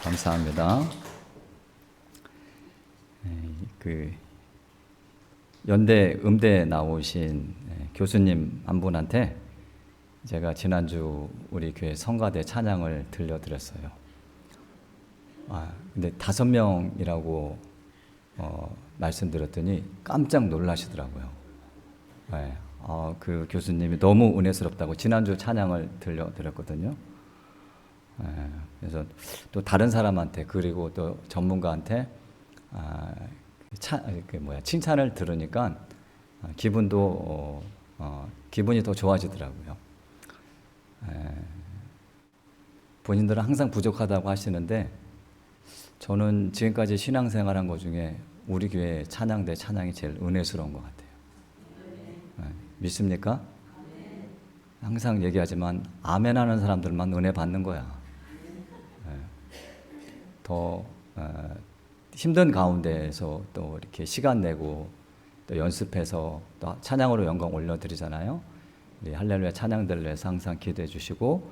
감사합니다. 그 연대 음대 나오신 교수님 한 분한테 제가 지난주 우리 교회 성가대 찬양을 들려드렸어요. 근데 5명이라고 말씀드렸더니 깜짝 놀라시더라고요. 그 교수님이 너무 은혜스럽다고 지난주 찬양을 들려드렸거든요. 그래서 또 다른 사람한테 그리고 또 전문가한테 칭찬을 들으니까 기분이 더 좋아지더라고요. 본인들은 항상 부족하다고 하시는데 저는 지금까지 신앙생활한 것 중에 우리 교회 찬양대 찬양이 제일 은혜스러운 것 같아요. 믿습니까? 항상 얘기하지만 아멘 하는 사람들만 은혜 받는 거야. 더 힘든 가운데에서 또 이렇게 시간 내고 또 연습해서 또 찬양으로 영광 올려드리잖아요. 우리 할렐루야 찬양들을 위해서 항상 기도해 주시고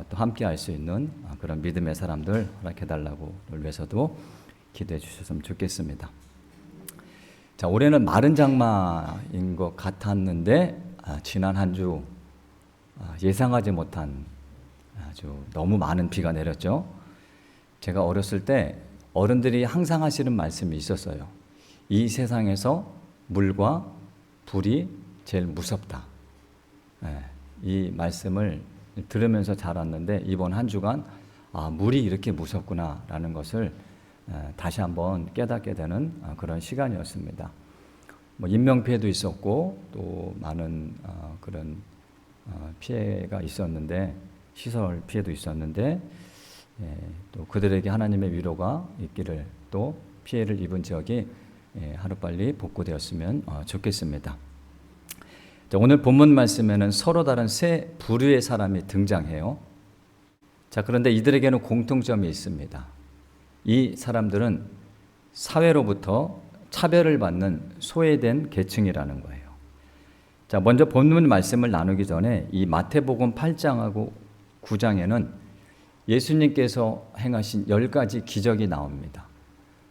또 함께 할 수 있는 그런 믿음의 사람들 허락해달라고 위해서도 기도해 주셨으면 좋겠습니다. 자, 올해는 마른 장마인 것 같았는데 지난 한 주 예상하지 못한 아주 너무 많은 비가 내렸죠. 제가 어렸을 때 어른들이 항상 하시는 말씀이 있었어요. 이 세상에서 물과 불이 제일 무섭다. 이 말씀을 들으면서 자랐는데 이번 한 주간 물이 이렇게 무섭구나라는 것을 다시 한번 깨닫게 되는 그런 시간이었습니다. 인명피해도 있었고 또 많은 그런 피해가 있었는데 시설 피해도 있었는데 또 그들에게 하나님의 위로가 있기를 또 피해를 입은 지역이 하루빨리 복구되었으면 좋겠습니다. 자, 오늘 본문 말씀에는 서로 다른 세 부류의 사람이 등장해요. 자, 그런데 이들에게는 공통점이 있습니다. 이 사람들은 사회로부터 차별을 받는 소외된 계층이라는 거예요. 자, 먼저 본문 말씀을 나누기 전에 이 마태복음 8장하고 9장에는 예수님께서 행하신 10가지 기적이 나옵니다.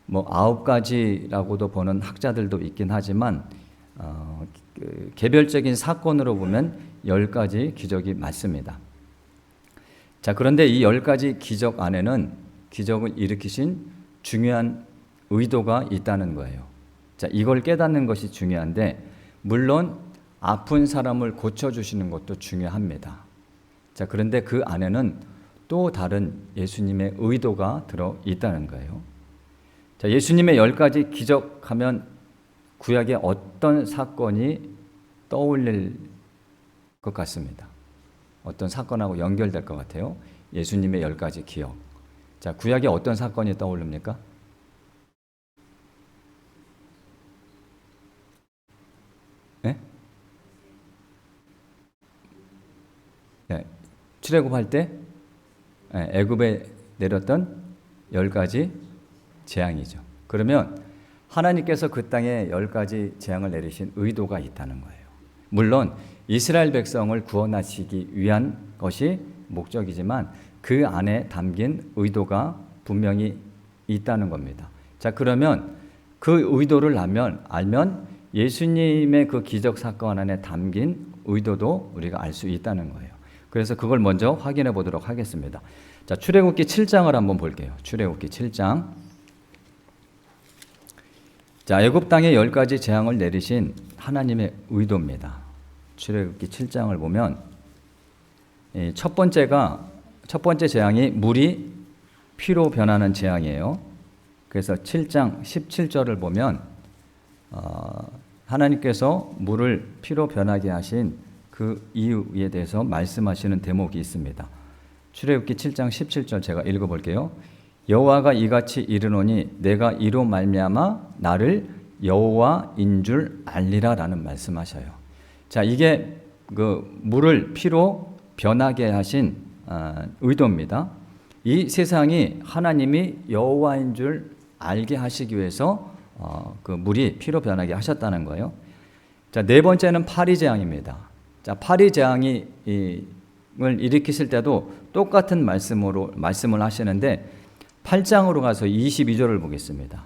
9가지라고도 보는 학자들도 있긴 하지만 개별적인 사건으로 보면 10가지 기적이 맞습니다. 자, 그런데 이 10가지 기적 안에는 기적을 일으키신 중요한 의도가 있다는 거예요. 자, 이걸 깨닫는 것이 중요한데 물론 아픈 사람을 고쳐주시는 것도 중요합니다. 자, 그런데 그 안에는 또 다른 예수님의 의도가 들어 있다는 거예요. 자, 예수님의 10가지 기적하면 구약에 어떤 사건이 떠올릴 것 같습니다. 어떤 사건하고 연결될 것 같아요. 예수님의 10가지 기억. 자, 구약에 어떤 사건이 떠오릅니까? 네? 출애굽할 때 애굽에 내렸던 10가지 재앙이죠. 그러면 하나님께서 그 땅에 10가지 재앙을 내리신 의도가 있다는 거예요. 물론 이스라엘 백성을 구원하시기 위한 것이 목적이지만 그 안에 담긴 의도가 분명히 있다는 겁니다. 자, 그러면 그 의도를 알면 예수님의 그 기적 사건 안에 담긴 의도도 우리가 알 수 있다는 거예요. 그래서 그걸 먼저 확인해 보도록 하겠습니다. 자, 출애굽기 7장을 한번 볼게요. 출애굽기 7장. 자, 애굽 땅에 10가지 재앙을 내리신 하나님의 의도입니다. 출애굽기 7장을 보면 첫 번째 재앙이 물이 피로 변하는 재앙이에요. 그래서 7장 17절을 보면 하나님께서 물을 피로 변하게 하신 그 이유에 대해서 말씀하시는 대목이 있습니다. 출애굽기 7장 17절 제가 읽어볼게요. 여호와가 이같이 이르노니 내가 이로 말미암아 나를 여호와인 줄 알리라라는 말씀하셔요. 자, 이게 그 물을 피로 변하게 하신 의도입니다. 이 세상이 하나님이 여호와인 줄 알게 하시기 위해서 그 물이 피로 변하게 하셨다는 거예요. 자, 네 번째는 파리재앙입니다. 자, 파리재앙을 일으키실 때도 똑같은 말씀을 하시는데 8장으로 가서 22절을 보겠습니다.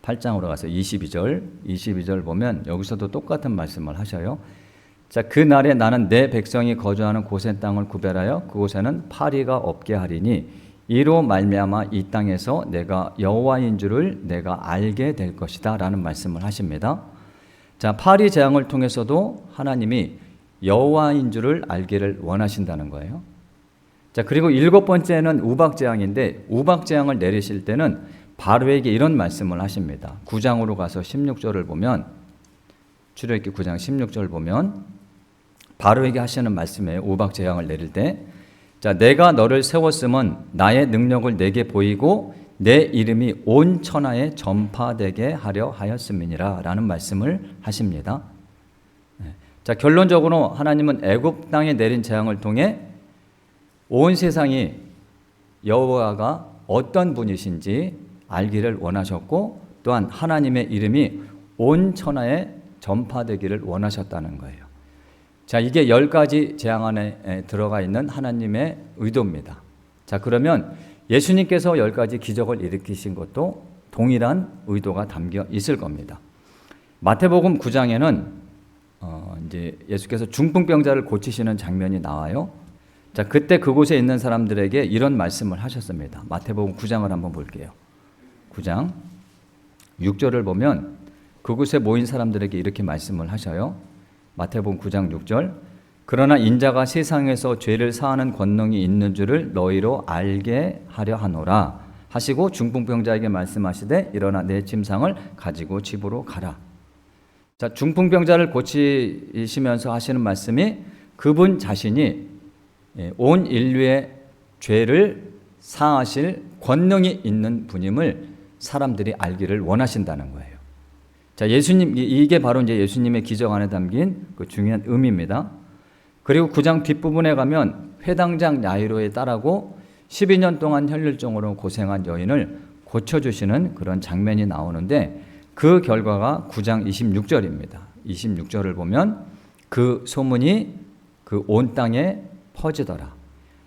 8장으로 가서 22절 보면 여기서도 똑같은 말씀을 하셔요. 자, 그 날에 나는 내 백성이 거주하는 고센 땅을 구별하여 그곳에는 파리가 없게 하리니 이로 말미암아 이 땅에서 내가 여호와인 줄을 내가 알게 될 것이다 라는 말씀을 하십니다. 자, 파리 재앙을 통해서도 하나님이 여호와인 줄을 알기를 원하신다는 거예요. 자, 그리고 7번째는 우박 재앙인데 우박 재앙을 내리실 때는 바로에게 이런 말씀을 하십니다. 9장으로 가서 16절을 보면 출애굽기 9장 16절 보면 바로에게 하시는 말씀이에요. 우박 재앙을 내릴 때. 자, 내가 너를 세웠음은 나의 능력을 내게 보이고 내 이름이 온 천하에 전파되게 하려 하였음이니라 라는 말씀을 하십니다. 자, 결론적으로 하나님은 애굽 땅에 내린 재앙을 통해 온 세상이 여호와가 어떤 분이신지 알기를 원하셨고 또한 하나님의 이름이 온 천하에 전파되기를 원하셨다는 거예요. 자, 이게 10가지 재앙 안에 들어가 있는 하나님의 의도입니다. 자, 그러면 예수님께서 10가지 기적을 일으키신 것도 동일한 의도가 담겨 있을 겁니다. 마태복음 9장에는 이제 예수께서 중풍병자를 고치시는 장면이 나와요. 자, 그때 그곳에 있는 사람들에게 이런 말씀을 하셨습니다. 마태복음 9장을 한번 볼게요. 9장 6절을 보면 그곳에 모인 사람들에게 이렇게 말씀을 하셔요. 마태복음 9장 6절 그러나 인자가 세상에서 죄를 사하는 권능이 있는 줄을 너희로 알게 하려 하노라 하시고 중풍병자에게 말씀하시되 일어나 내 침상을 가지고 집으로 가라. 자, 중풍병자를 고치시면서 하시는 말씀이 그분 자신이 온 인류의 죄를 사하실 권능이 있는 분임을 사람들이 알기를 원하신다는 거예요. 자, 예수님, 이게 바로 이제 예수님의 기적 안에 담긴 그 중요한 의미입니다. 그리고 9장 뒷부분에 가면 회당장 야이로의 딸하고 12년 동안 혈류증으로 고생한 여인을 고쳐주시는 그런 장면이 나오는데 그 결과가 9장 26절입니다. 26절을 보면 그 소문이 그 온 땅에 퍼지더라.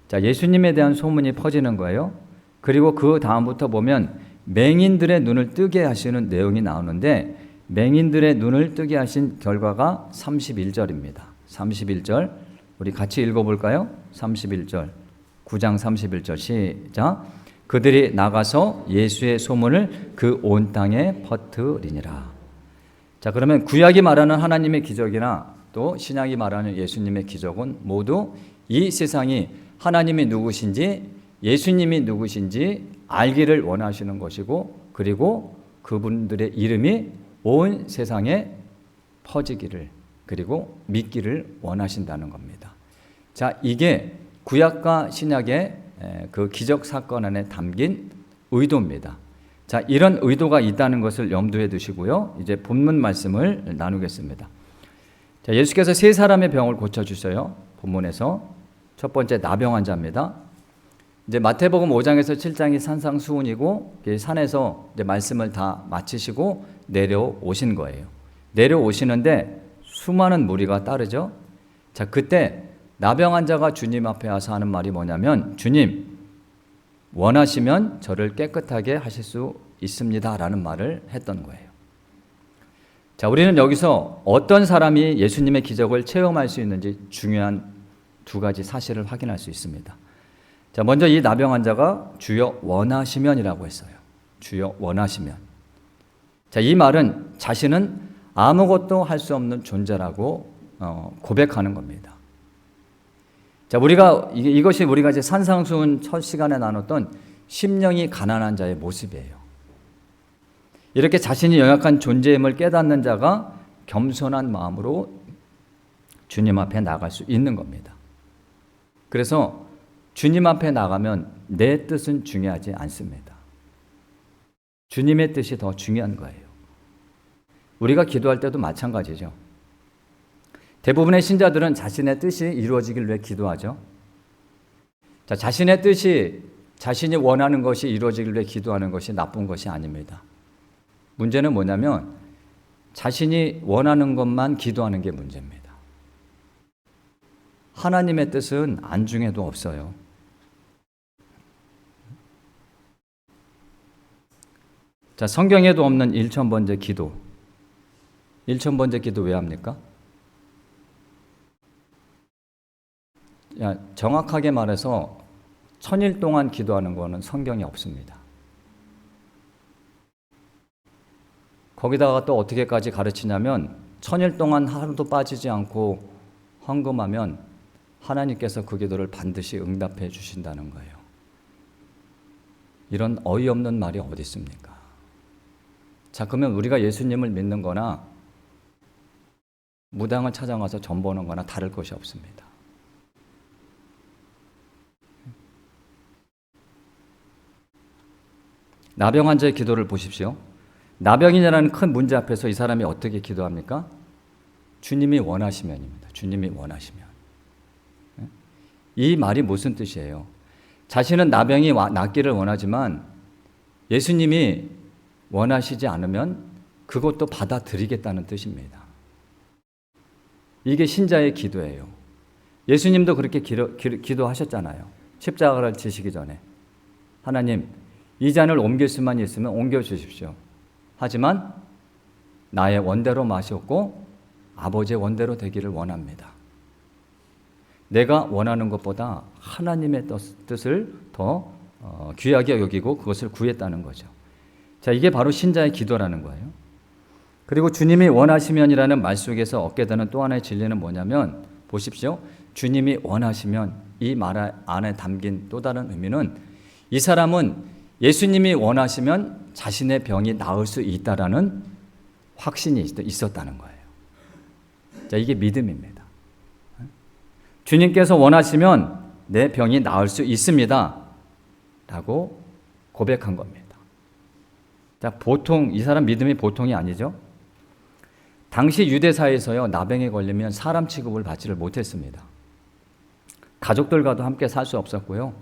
자, 예수님에 대한 소문이 퍼지는 거예요. 그리고 그 다음부터 보면 맹인들의 눈을 뜨게 하시는 내용이 나오는데 맹인들의 눈을 뜨게 하신 결과가 31절입니다. 31절 우리 같이 읽어볼까요? 31절 9장 31절 시작. 그들이 나가서 예수의 소문을 그 온 땅에 퍼뜨리니라. 자, 그러면 구약이 말하는 하나님의 기적이나 또 신약이 말하는 예수님의 기적은 모두 이 세상이 하나님이 누구신지 예수님이 누구신지 알기를 원하시는 것이고 그리고 그분들의 이름이 온 세상에 퍼지기를 그리고 믿기를 원하신다는 겁니다. 자, 이게 구약과 신약의 그 기적 사건 안에 담긴 의도입니다. 자, 이런 의도가 있다는 것을 염두에 두시고요. 이제 본문 말씀을 나누겠습니다. 자, 예수께서 세 사람의 병을 고쳐주셔요. 본문에서 첫 번째 나병 환자입니다. 이제 마태복음 5장에서 7장이 산상수훈이고 산에서 이제 말씀을 다 마치시고 내려오신 거예요. 내려오시는데 수많은 무리가 따르죠. 자, 그때 나병 환자가 주님 앞에 와서 하는 말이 뭐냐면 주님 원하시면 저를 깨끗하게 하실 수 있습니다 라는 말을 했던 거예요. 자, 우리는 여기서 어떤 사람이 예수님의 기적을 체험할 수 있는지 중요한 두 가지 사실을 확인할 수 있습니다. 자, 먼저 이 나병 환자가 주여 원하시면이라고 했어요. 주여 원하시면. 자, 이 말은 자신은 아무것도 할 수 없는 존재라고 고백하는 겁니다. 자, 이것이 우리가 이제 산상수훈 첫 시간에 나눴던 심령이 가난한 자의 모습이에요. 이렇게 자신이 연약한 존재임을 깨닫는 자가 겸손한 마음으로 주님 앞에 나갈 수 있는 겁니다. 그래서 주님 앞에 나가면 내 뜻은 중요하지 않습니다. 주님의 뜻이 더 중요한 거예요. 우리가 기도할 때도 마찬가지죠. 대부분의 신자들은 자신의 뜻이 이루어지길 위해 기도하죠. 자, 자신의 뜻이 자신이 원하는 것이 이루어지길 위해 기도하는 것이 나쁜 것이 아닙니다. 문제는 뭐냐면 자신이 원하는 것만 기도하는 게 문제입니다. 하나님의 뜻은 안중에도 없어요. 자, 성경에도 없는 일천번제 기도. 일천번제 기도 왜 합니까? 정확하게 말해서 1000일 동안 기도하는 거는 성경에 없습니다. 거기다가 또 어떻게까지 가르치냐면 1000일 동안 하루도 빠지지 않고 헌금하면 하나님께서 그 기도를 반드시 응답해 주신다는 거예요. 이런 어이없는 말이 어디 있습니까? 자, 그러면 우리가 예수님을 믿는 거나 무당을 찾아가서 점 보는 거나 다를 것이 없습니다. 나병 환자의 기도를 보십시오. 나병이라는 큰 문제 앞에서 이 사람이 어떻게 기도합니까? 주님이 원하시면입니다. 주님이 원하시면. 이 말이 무슨 뜻이에요? 자신은 나병이 낫기를 원하지만 예수님이 원하시지 않으면 그것도 받아들이겠다는 뜻입니다. 이게 신자의 기도예요. 예수님도 그렇게 기도하셨잖아요. 십자가를 지시기 전에. 하나님, 이 잔을 옮길 수만 있으면 옮겨주십시오. 하지만 나의 원대로 마시옵고 아버지의 원대로 되기를 원합니다. 내가 원하는 것보다 하나님의 뜻을 더 귀하게 여기고 그것을 구했다는 거죠. 자, 이게 바로 신자의 기도라는 거예요. 그리고 주님이 원하시면이라는 말 속에서 얻게 되는 또 하나의 진리는 뭐냐면, 보십시오. 주님이 원하시면, 이 말 안에 담긴 또 다른 의미는 이 사람은 예수님이 원하시면 자신의 병이 나을 수 있다라는 확신이 있었다는 거예요. 자, 이게 믿음입니다. 주님께서 원하시면 내 병이 나을 수 있습니다. 라고 고백한 겁니다. 자, 보통, 이 사람 믿음이 보통이 아니죠? 당시 유대사에서요, 나병에 걸리면 사람 취급을 받지를 못했습니다. 가족들과도 함께 살 수 없었고요.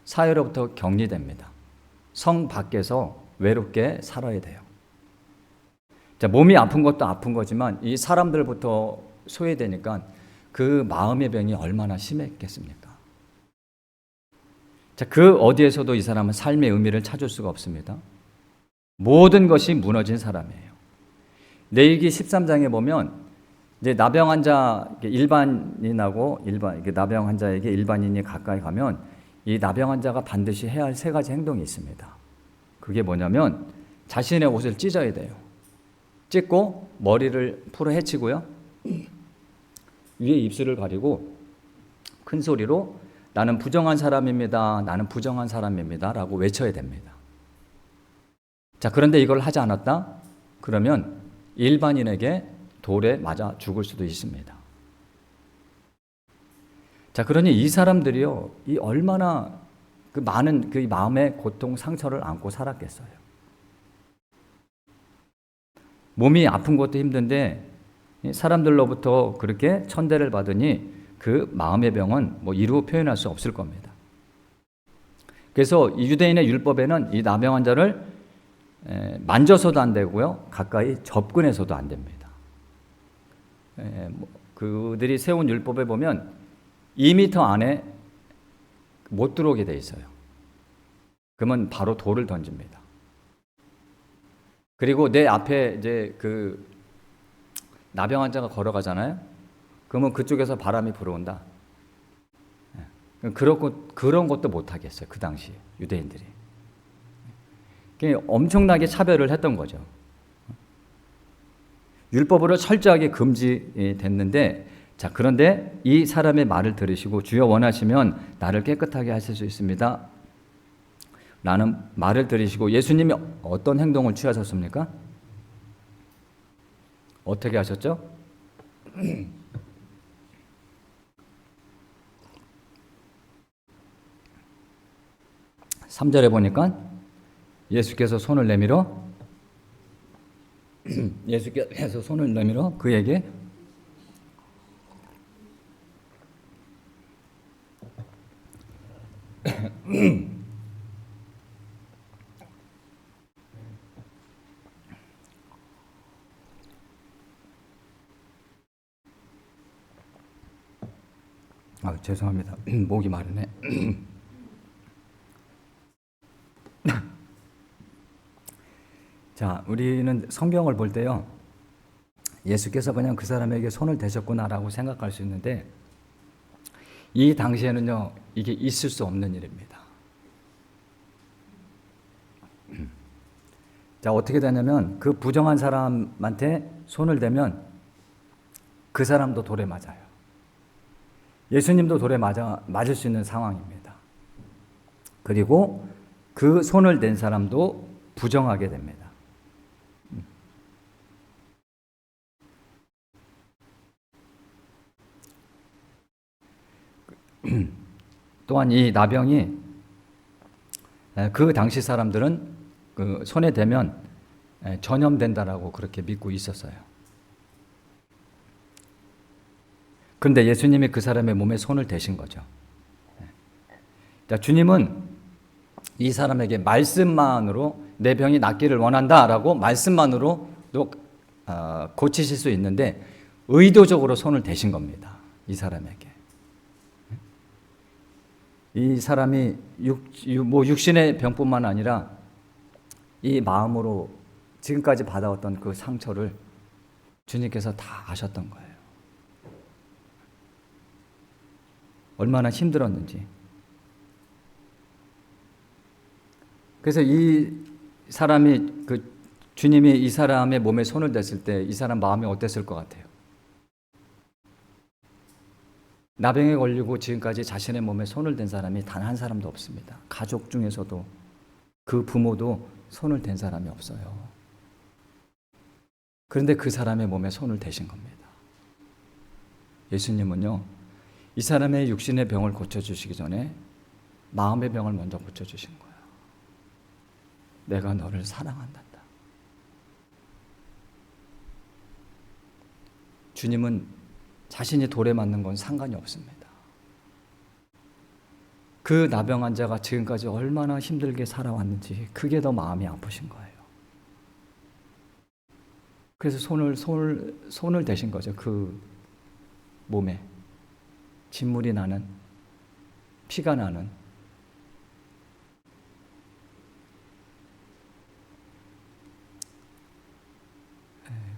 사회로부터 격리됩니다. 성 밖에서 외롭게 살아야 돼요. 자, 몸이 아픈 것도 아픈 거지만 이 사람들부터 소외되니까 그 마음의 병이 얼마나 심했겠습니까? 자, 그 어디에서도 이 사람은 삶의 의미를 찾을 수가 없습니다. 모든 것이 무너진 사람이에요. 레위기 13장에 보면 이제 나병 환자 일반인하고 나병 환자에게 일반인이 가까이 가면 이 나병 환자가 반드시 해야 할 3가지 행동이 있습니다. 그게 뭐냐면 자신의 옷을 찢어야 돼요. 찢고 머리를 풀어 헤치고요. 위에 입술을 가리고 큰 소리로 나는 부정한 사람입니다. 나는 부정한 사람입니다. 라고 외쳐야 됩니다. 자, 그런데 이걸 하지 않았다? 그러면 일반인에게 돌에 맞아 죽을 수도 있습니다. 자, 그러니 이 사람들이요, 이 얼마나 그 많은 그 마음의 고통, 상처를 안고 살았겠어요. 몸이 아픈 것도 힘든데 사람들로부터 그렇게 천대를 받으니 그 마음의 병은 뭐 이루 표현할 수 없을 겁니다. 그래서 이 유대인의 율법에는 이 나병 환자를 만져서도 안 되고요, 가까이 접근해서도 안 됩니다. 그들이 세운 율법에 보면 2m 안에 못 들어오게 돼 있어요. 그러면 바로 돌을 던집니다. 그리고 내 앞에 이제 그 나병 환자가 걸어가잖아요. 그러면 그쪽에서 바람이 불어온다. 그런 것도 못 하겠어요. 그 당시 유대인들이. 엄청나게 차별을 했던 거죠. 율법으로 철저하게 금지됐는데, 자, 그런데 이 사람의 말을 들으시고 주여 원하시면 나를 깨끗하게 하실 수 있습니다. 라는 말을 들으시고 예수님이 어떤 행동을 취하셨습니까? 어떻게 하셨죠? 3절에 보니까 예수께서 손을 내밀어 그에게 죄송합니다. 목이 마르네. 자, 우리는 성경을 볼 때요, 예수께서 그냥 그 사람에게 손을 대셨구나라고 생각할 수 있는데, 이 당시에는요, 이게 있을 수 없는 일입니다. 자, 어떻게 되냐면 그 부정한 사람한테 손을 대면 그 사람도 돌에 맞아요. 예수님도 돌에 맞을 수 있는 상황입니다. 그리고 그 손을 댄 사람도 부정하게 됩니다. 또한 이 나병이 그 당시 사람들은 그 손에 대면 전염된다라고 그렇게 믿고 있었어요. 그런데 예수님이 그 사람의 몸에 손을 대신 거죠. 자, 주님은 이 사람에게 말씀만으로 내 병이 낫기를 원한다라고 말씀만으로도 고치실 수 있는데 의도적으로 손을 대신 겁니다. 이 사람에게. 이 사람이 육신의 병뿐만 아니라 이 마음으로 지금까지 받아왔던 그 상처를 주님께서 다 아셨던 거예요. 얼마나 힘들었는지. 그래서 이 사람이 주님이 이 사람의 몸에 손을 댔을 때 이 사람 마음이 어땠을 것 같아요? 나병에 걸리고 지금까지 자신의 몸에 손을 댄 사람이 단 한 사람도 없습니다. 가족 중에서도 그 부모도 손을 댄 사람이 없어요. 그런데 그 사람의 몸에 손을 대신 겁니다. 예수님은요, 이 사람의 육신의 병을 고쳐주시기 전에 마음의 병을 먼저 고쳐주신 거예요. 내가 너를 사랑한단다. 주님은 자신이 돌에 맞는 건 상관이 없습니다. 그 나병 환자가 지금까지 얼마나 힘들게 살아왔는지 그게 더 마음이 아프신 거예요. 그래서 손을 대신 거죠. 그 몸에 진물이 나는, 피가 나는.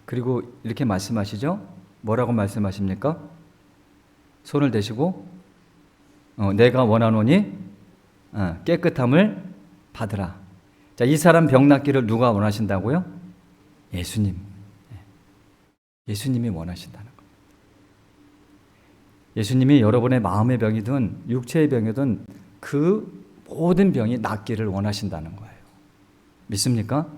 그리고 이렇게 말씀하시죠. 뭐라고 말씀하십니까? 손을 대시고 내가 원하노니 깨끗함을 받으라. 자, 이 사람 병 낫기를 누가 원하신다고요? 예수님. 예수님이 원하신다는 거예요. 예수님이 여러분의 마음의 병이든 육체의 병이든 그 모든 병이 낫기를 원하신다는 거예요. 믿습니까?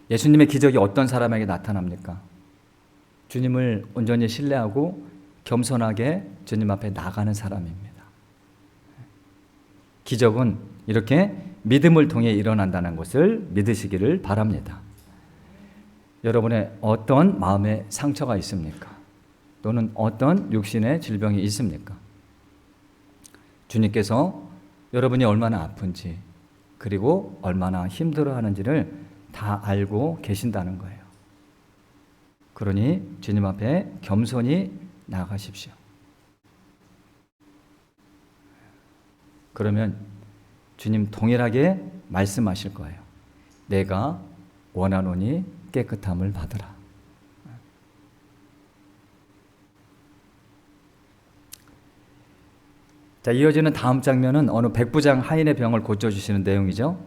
예수님의 기적이 어떤 사람에게 나타납니까? 주님을 온전히 신뢰하고 겸손하게 주님 앞에 나가는 사람입니다. 기적은 이렇게 믿음을 통해 일어난다는 것을 믿으시기를 바랍니다. 여러분의 어떤 마음의 상처가 있습니까? 또는 어떤 육신의 질병이 있습니까? 주님께서 여러분이 얼마나 아픈지 그리고 얼마나 힘들어하는지를 다 알고 계신다는 거예요. 그러니 주님 앞에 겸손히 나아가십시오. 그러면 주님 동일하게 말씀하실 거예요. 내가 원하노니 깨끗함을 받으라. 자, 이어지는 다음 장면은 어느 백부장 하인의 병을 고쳐주시는 내용이죠.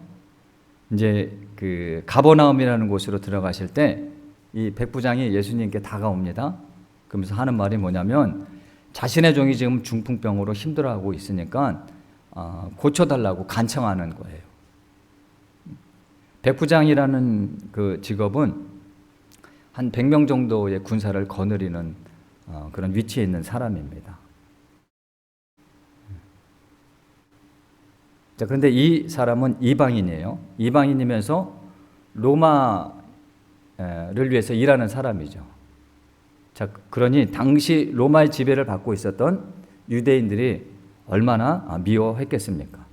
이제 그 가버나움이라는 곳으로 들어가실 때 이 백부장이 예수님께 다가옵니다. 그러면서 하는 말이 뭐냐면 자신의 종이 지금 중풍병으로 힘들어하고 있으니까 고쳐달라고 간청하는 거예요. 백부장이라는 그 직업은 한 100명 정도의 군사를 거느리는 그런 위치에 있는 사람입니다. 자, 그런데 이 사람은 이방인이에요. 이방인이면서 로마를 위해서 일하는 사람이죠. 자, 그러니 당시 로마의 지배를 받고 있었던 유대인들이 얼마나 미워했겠습니까?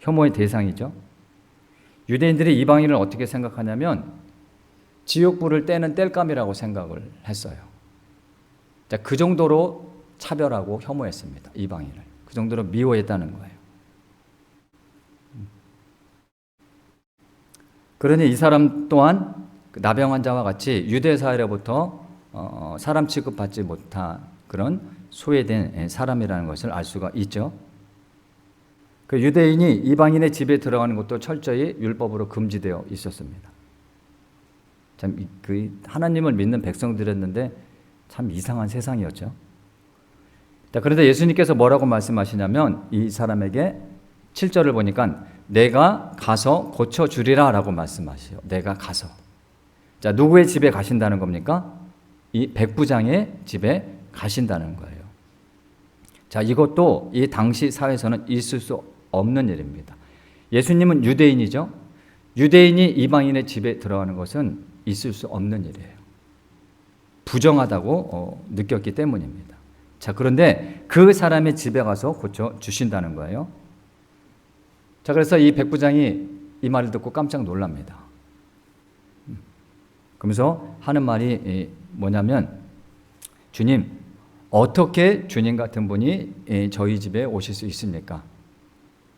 혐오의 대상이죠. 유대인들이 이방인을 어떻게 생각하냐면 지옥불을 떼는 땔감이라고 생각을 했어요. 자, 그 정도로 차별하고 혐오했습니다. 이방인을. 그 정도로 미워했다는 거예요. 그러니 이 사람 또한 나병 환자와 같이 유대 사회로부터 사람 취급받지 못한 그런 소외된 사람이라는 것을 알 수가 있죠. 그 유대인이 이방인의 집에 들어가는 것도 철저히 율법으로 금지되어 있었습니다. 참 그 하나님을 믿는 백성들이었는데 참 이상한 세상이었죠. 그런데 예수님께서 뭐라고 말씀하시냐면 이 사람에게 7절을 보니까 내가 가서 고쳐주리라 라고 말씀하시요. 내가 가서. 자, 누구의 집에 가신다는 겁니까? 이 백부장의 집에 가신다는 거예요. 자, 이것도 이 당시 사회에서는 있을 수 없는 일입니다. 예수님은 유대인이죠. 유대인이 이방인의 집에 들어가는 것은 있을 수 없는 일이에요. 부정하다고 느꼈기 때문입니다. 자, 그런데 그 사람의 집에 가서 고쳐주신다는 거예요. 자, 그래서 이 백부장이 이 말을 듣고 깜짝 놀랍니다. 그러면서 하는 말이 뭐냐면, 주님, 어떻게 주님 같은 분이 저희 집에 오실 수 있습니까?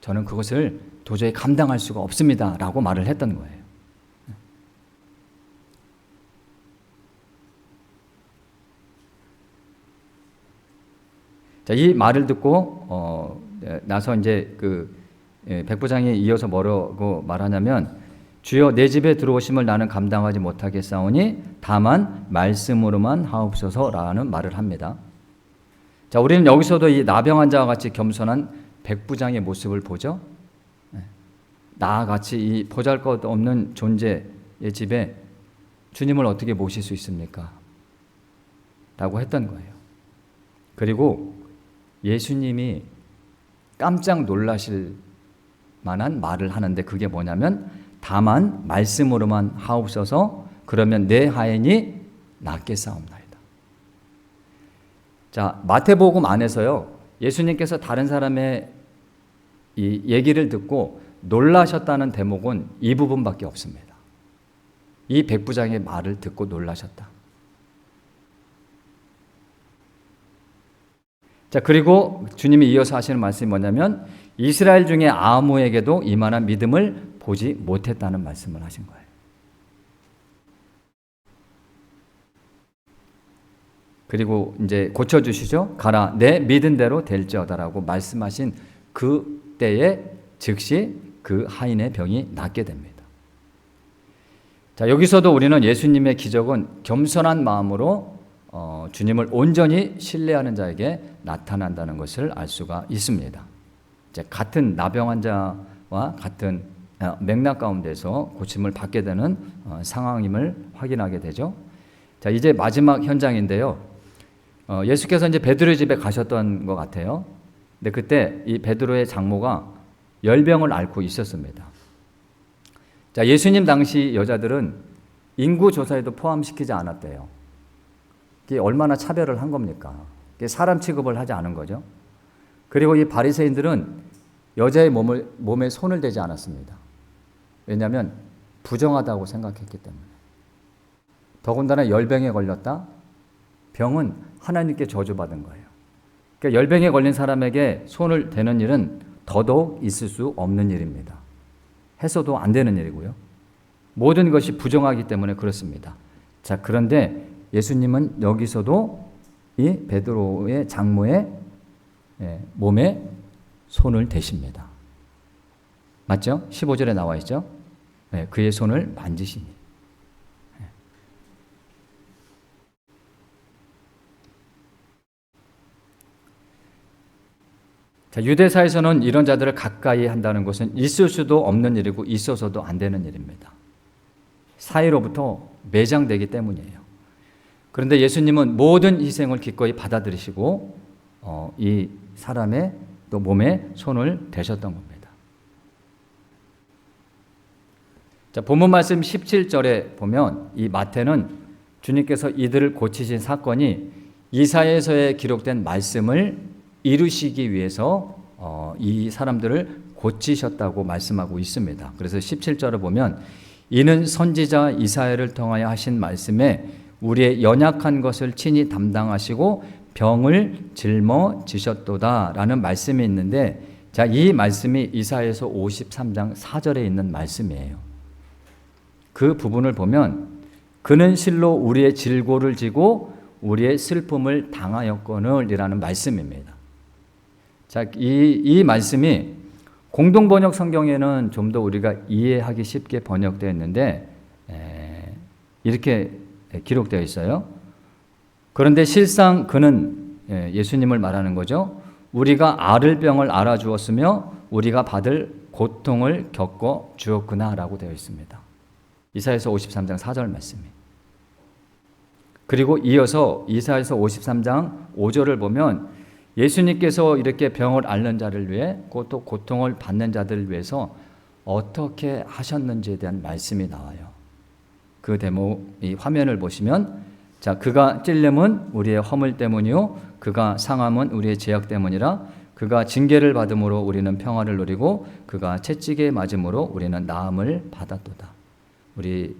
저는 그것을 도저히 감당할 수가 없습니다. 라고 말을 했던 거예요. 자, 이 말을 듣고 나서 이제 백부장이 이어서 뭐라고 말하냐면, 주여 내 집에 들어오심을 나는 감당하지 못하겠사오니 다만 말씀으로만 하옵소서라는 말을 합니다. 자, 우리는 여기서도 이 나병 환자와 같이 겸손한 백부장의 모습을 보죠. 나와 같이 이 보잘것없는 존재의 집에 주님을 어떻게 모실 수 있습니까? 라고 했던 거예요. 그리고 예수님이 깜짝 놀라실 만한 말을 하는데 그게 뭐냐면 다만 말씀으로만 하옵소서 그러면 내 하인이 낫겠사옵나이다. 자, 마태복음 안에서요, 예수님께서 다른 사람의 이 얘기를 듣고 놀라셨다는 대목은 이 부분밖에 없습니다. 이 백부장의 말을 듣고 놀라셨다. 자, 그리고 주님이 이어서 하시는 말씀이 뭐냐면 이스라엘 중에 아무에게도 이만한 믿음을 보지 못했다는 말씀을 하신 거예요. 그리고 이제 고쳐주시죠. 가라, 내 믿은 대로 될지어다라고 말씀하신 그 때에 즉시 그 하인의 병이 낫게 됩니다. 자, 여기서도 우리는 예수님의 기적은 겸손한 마음으로 주님을 온전히 신뢰하는 자에게 나타난다는 것을 알 수가 있습니다. 이제 같은 나병 환자와 같은 맥락 가운데서 고침을 받게 되는 상황임을 확인하게 되죠. 자, 이제 마지막 현장인데요. 예수께서 이제 베드로의 집에 가셨던 것 같아요. 근데 그때 이 베드로의 장모가 열병을 앓고 있었습니다. 자, 예수님 당시 여자들은 인구 조사에도 포함시키지 않았대요. 이게 얼마나 차별을 한 겁니까? 이게 사람 취급을 하지 않은 거죠. 그리고 이 바리새인들은 여자의 몸에 손을 대지 않았습니다. 왜냐하면 부정하다고 생각했기 때문에. 더군다나 열병에 걸렸다? 병은 하나님께 저주받은 거예요. 그러니까 열병에 걸린 사람에게 손을 대는 일은 더더욱 있을 수 없는 일입니다. 해서도 안 되는 일이고요. 모든 것이 부정하기 때문에 그렇습니다. 자, 그런데 예수님은 여기서도 이 베드로의 장모의 몸에 손을 대십니다. 맞죠? 15절에 나와 있죠? 그의 손을 만지시니. 자, 유대사에서는 이런 자들을 가까이 한다는 것은 있을 수도 없는 일이고 있어서도 안 되는 일입니다. 사회로부터 매장되기 때문이에요. 그런데 예수님은 모든 희생을 기꺼이 받아들이시고 이 사람의 또 몸에 손을 대셨던 겁니다. 자, 본문 말씀 17절에 보면 이 마태는 주님께서 이들을 고치신 사건이 이사야서에 기록된 말씀을 이루시기 위해서 이 사람들을 고치셨다고 말씀하고 있습니다. 그래서 17절을 보면 이는 선지자 이사야를 통하여 하신 말씀에 우리의 연약한 것을 친히 담당하시고 병을 짊어지셨도다 라는 말씀이 있는데, 자, 이 말씀이 이사야서 53장 4절에 있는 말씀이에요. 그 부분을 보면 그는 실로 우리의 질고를 지고 우리의 슬픔을 당하였거늘 이라는 말씀입니다. 자, 이 말씀이 공동번역 성경에는 좀 더 우리가 이해하기 쉽게 번역되어 있는데 이렇게 기록되어 있어요. 그런데 실상 그는 예수님을 말하는 거죠. 우리가 앓을 병을 알아주었으며 우리가 받을 고통을 겪어 주었구나 라고 되어 있습니다. 이사야서 53장 4절 말씀이. 그리고 이어서 이사야서 53장 5절을 보면 예수님께서 이렇게 병을 앓는 자를 위해 또 고통을 받는 자들을 위해서 어떻게 하셨는지에 대한 말씀이 나와요. 그 대목, 이 화면을 보시면 자, 그가 찔림은 우리의 허물 때문이요 그가 상함은 우리의 죄악 때문이라 그가 징계를 받음으로 우리는 평화를 누리고 그가 채찍에 맞음으로 우리는 나음을 받았도다. 우리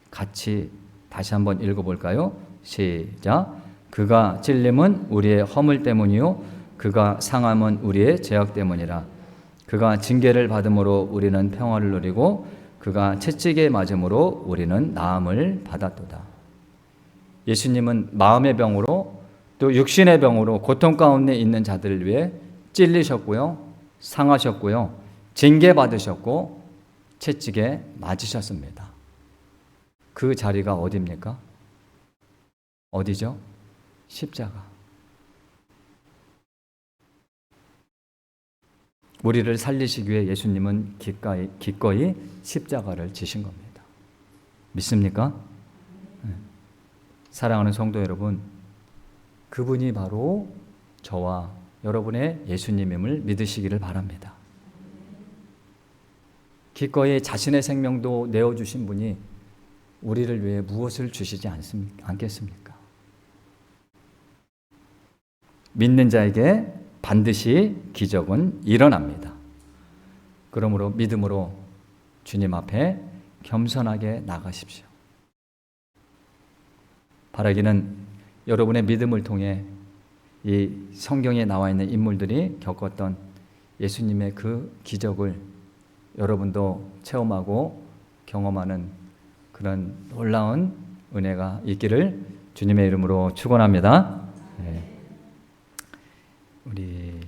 같이 다시 한번 읽어볼까요? 시작. 그가 찔림은 우리의 허물 때문이요 그가 상함은 우리의 죄악 때문이라 그가 징계를 받음으로 우리는 평화를 누리고 그가 채찍에 맞음으로 우리는 나음을 받았도다. 예수님은 마음의 병으로 또 육신의 병으로 고통 가운데 있는 자들을 위해 찔리셨고요, 상하셨고요, 징계받으셨고 채찍에 맞으셨습니다. 그 자리가 어디입니까? 어디죠? 십자가. 우리를 살리시기 위해 예수님은 기꺼이 십자가를 지신 겁니다. 믿습니까? 사랑하는 성도 여러분, 그분이 바로 저와 여러분의 예수님임을 믿으시기를 바랍니다. 기꺼이 자신의 생명도 내어주신 분이 우리를 위해 무엇을 주시지 않겠습니까? 믿는 자에게 반드시 기적은 일어납니다. 그러므로 믿음으로 주님 앞에 겸손하게 나가십시오. 바라기는 여러분의 믿음을 통해 이 성경에 나와 있는 인물들이 겪었던 예수님의 그 기적을 여러분도 체험하고 경험하는 그런 놀라운 은혜가 있기를 주님의 이름으로 축원합니다. 우리